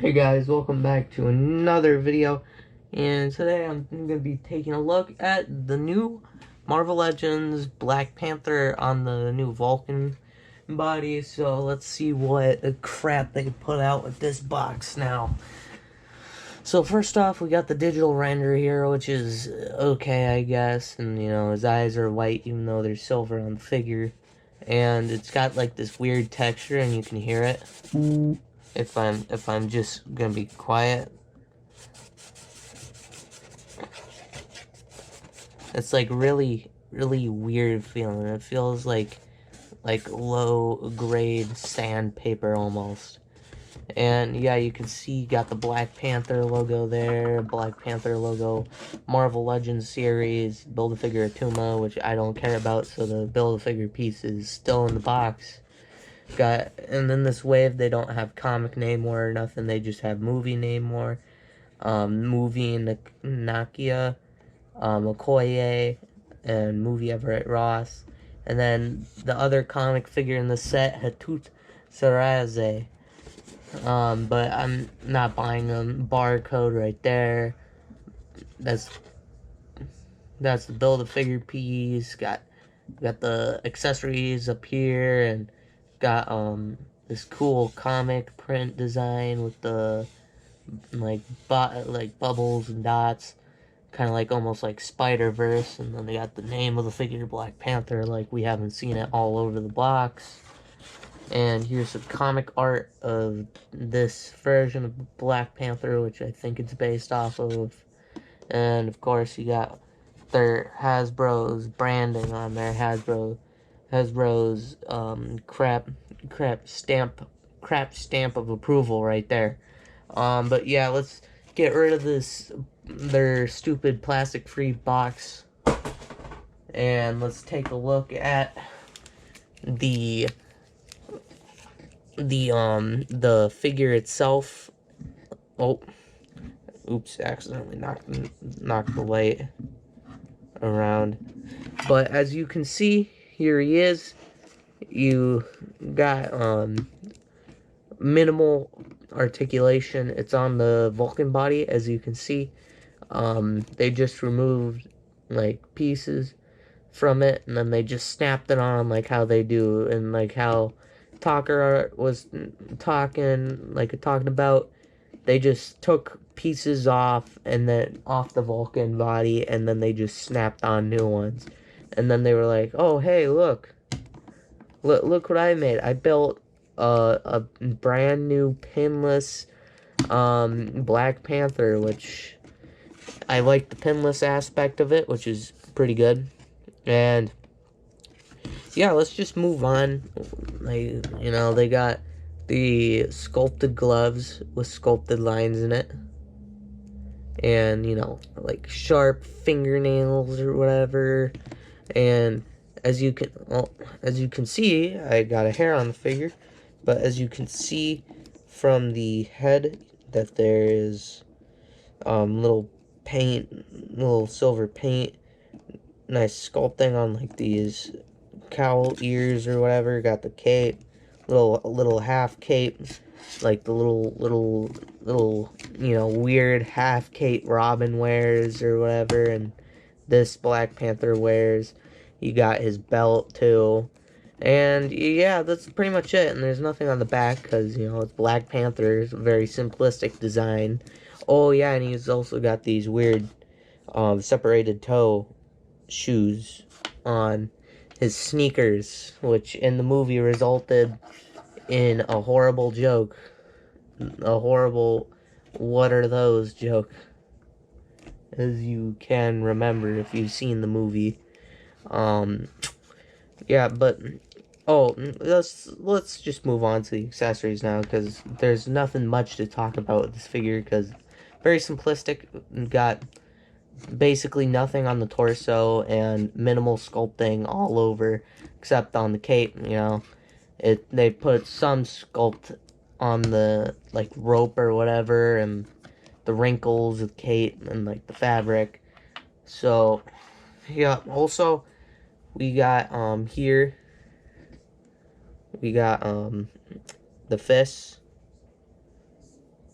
Hey guys, welcome back to another video, and today I'm going to be taking a look at the new Marvel Legends Black Panther on the new Vulcan body. So let's see what crap they can put out with this box now. So first off, we got the digital render here, which is okay, I guess, and you know, his eyes are white even though there's silver on the figure, and it's got like this weird texture and you can hear it. If I'm just gonna be quiet, it's like really weird feeling. It feels like low grade sandpaper almost. And yeah, you can see you got the Black Panther logo there, Black Panther logo, Marvel Legends series, Build-A-Figure Atuma, which I don't care about, so the Build-A-Figure piece is still in the box. And then this wave, they don't have comic name more or nothing, they just have movie name more. Movie Nakia, Okoye, and movie Everett Ross. And then the other comic figure in the set, Hatut Saraze. But I'm not buying them. Barcode right there. That's the Build-A-Figure piece. Got the accessories up here, and got this cool comic print design with the like bubbles and dots, kind of like almost like Spider-Verse. And then they got the name of the figure, Black Panther, like we haven't seen it all over the box. And here's some comic art of this version of Black Panther, which I think it's based off of. And of course you got their Hasbro's branding on there, Hasbro's crap stamp of approval right there. But yeah, let's get rid of their stupid plastic-free box, and let's take a look at the figure itself. Oh, oops! Accidentally knocked the light around. But as you can see, here he is. You got minimal articulation. It's on the Vulcan body, as you can see. They just removed like pieces from it, and then they just snapped it on like how they do, and like how Talker was talking about. They just took pieces off the Vulcan body, and then they just snapped on new ones. And then they were like, "Oh, hey, look what I made. I built a brand new pinless Black Panther," which I like the pinless aspect of it, which is pretty good. And yeah, let's just move on. They got the sculpted gloves with sculpted lines in it, and like sharp fingernails or whatever. And as you can see, I got a hair on the figure, but as you can see from the head that there is little silver paint, nice sculpting on like these cowl ears or whatever. Got the cape, little half cape, like the little weird half cape Robin wears or whatever, and this Black Panther wears. You got his belt too. And yeah, that's pretty much it. And there's nothing on the back because, it's Black Panther. It's a very simplistic design. Oh yeah, and he's also got these weird separated toe shoes on his sneakers, which in the movie resulted in a horrible joke. A horrible "what are those" joke, as you can remember if you've seen the movie. Yeah, but let's just move on to the accessories now, because there's nothing much to talk about with this figure, because very simplistic. Got basically nothing on the torso and minimal sculpting all over, except on the cape. They put some sculpt on the like rope or whatever, and the wrinkles of the cape and like the fabric. So yeah, also we got here we got the fists,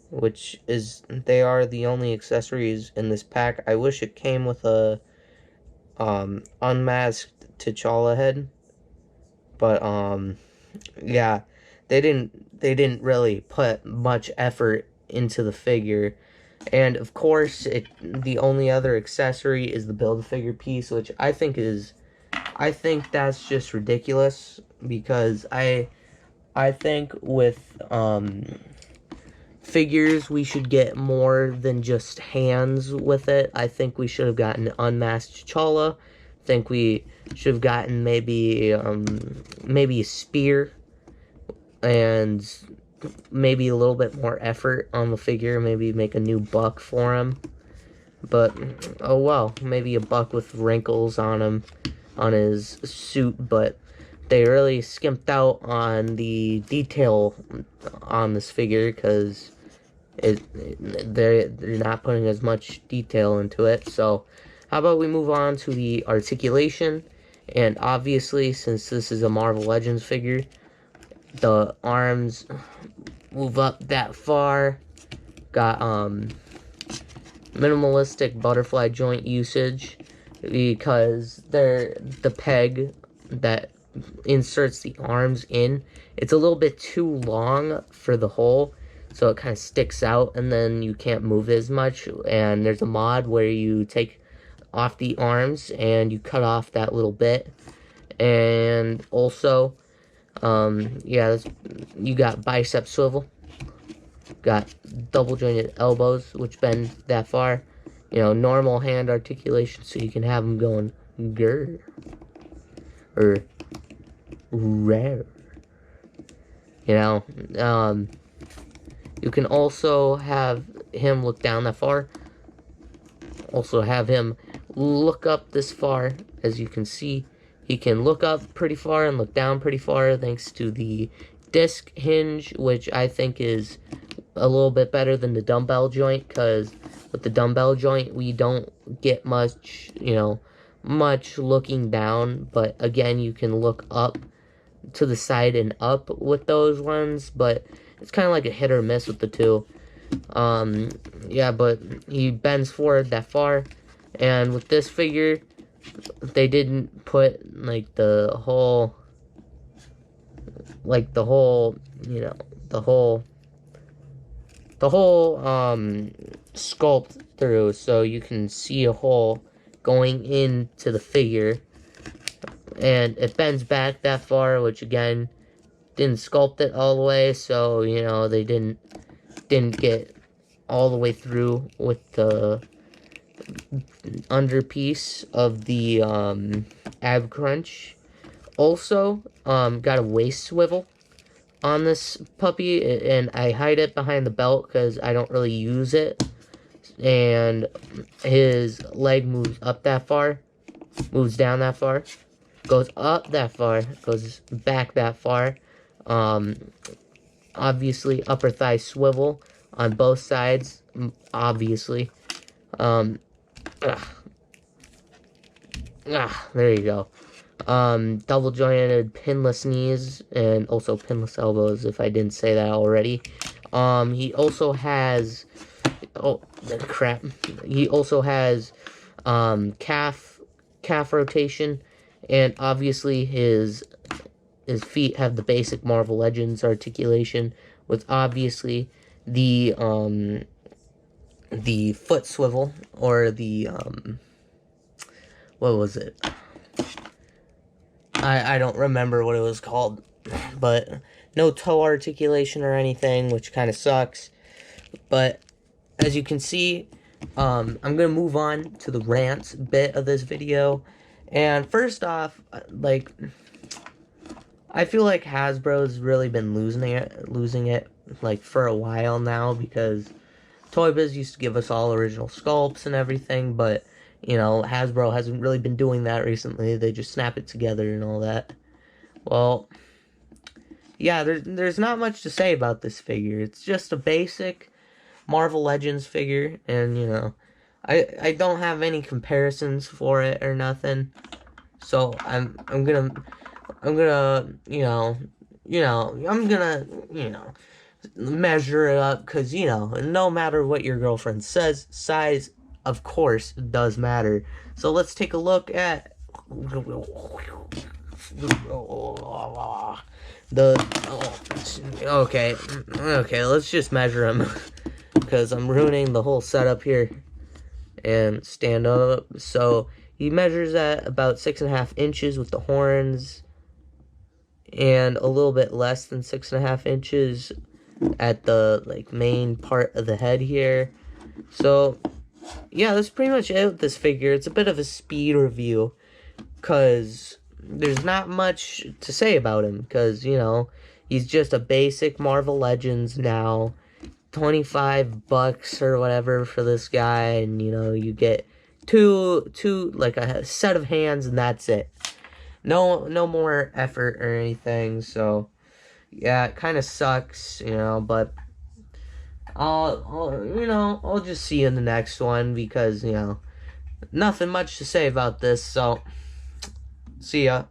which is, they are the only accessories in this pack. I wish it came with a unmasked T'Challa head, but yeah, they didn't really put much effort into the figure. And of course, the only other accessory is the Build-A-Figure piece, which I think that's just ridiculous, because I think with figures, we should get more than just hands with it. I think we should have gotten unmasked T'Challa. I think we should have gotten maybe maybe a spear, and maybe a little bit more effort on the figure. Maybe make a new buck for him. But oh well, maybe a buck with wrinkles on him, on his suit. But they really skimped out on the detail on this figure, because they're not putting as much detail into it. So how about we move on to the articulation? And obviously, since this is a Marvel Legends figure, the arms move up that far. Got minimalistic butterfly joint usage, because they're the peg that inserts the arms in, it's a little bit too long for the hole, so it kind of sticks out, and then you can't move as much. And there's a mod where you take off the arms and you cut off that little bit. And also, yeah, you got bicep swivel, got double jointed elbows, which bend that far. You know, normal hand articulation, so you can have them going grr or rare. You know, you can also have him look down that far. Also have him look up this far. As you can see, he can look up pretty far and look down pretty far, thanks to the disc hinge, which I think is a little bit better than the dumbbell joint, because with the dumbbell joint, we don't get much, you know, much looking down. But again, you can look up to the side and up with those ones, but it's kind of like a hit or miss with the two. Yeah, but he bends forward that far. And with this figure, they didn't put like the whole, you know, the whole sculpt through, so you can see a hole going into the figure. And it bends back that far, which again, didn't sculpt it all the way, so, you know, they didn't get all the way through with the underpiece of the ab crunch. Also, got a waist swivel on this puppy, and I hide it behind the belt because I don't really use it. And his leg moves up that far, moves down that far, goes up that far, goes back that far. Obviously, upper thigh swivel on both sides, obviously. There you go. Double jointed pinless knees, and also pinless elbows, if I didn't say that already. He also has, oh crap, he also has calf rotation, and obviously his feet have the basic Marvel Legends articulation, with obviously the foot swivel, or the what was it? I don't remember what it was called, but no toe articulation or anything, which kind of sucks. But as you can see, I'm gonna move on to the rant bit of this video. And first off, like, I feel like Hasbro's really been losing it like for a while now, because Toy Biz used to give us all original sculpts and everything, but you know, Hasbro hasn't really been doing that recently. They just snap it together and all that. Well, yeah, there's not much to say about this figure. It's just a basic Marvel Legends figure, and you know, I don't have any comparisons for it or nothing. So I'm gonna measure it up, because, you know, no matter what your girlfriend says, size, of course, does matter. So let's take a look at okay, let's just measure him, because I'm ruining the whole setup here. And stand up. So he measures at about 6.5 inches with the horns, and a little bit less than 6.5 inches at the like main part of the head here. So yeah, that's pretty much it with this figure. It's a bit of a speed review, because there's not much to say about him, because, you know, he's just a basic Marvel Legends now. $25 or whatever for this guy, and, you know, you get two like a set of hands, and that's it. No more effort or anything. So yeah, it kind of sucks, you know, but I'll just see you in the next one, because, you know, nothing much to say about this. So see ya.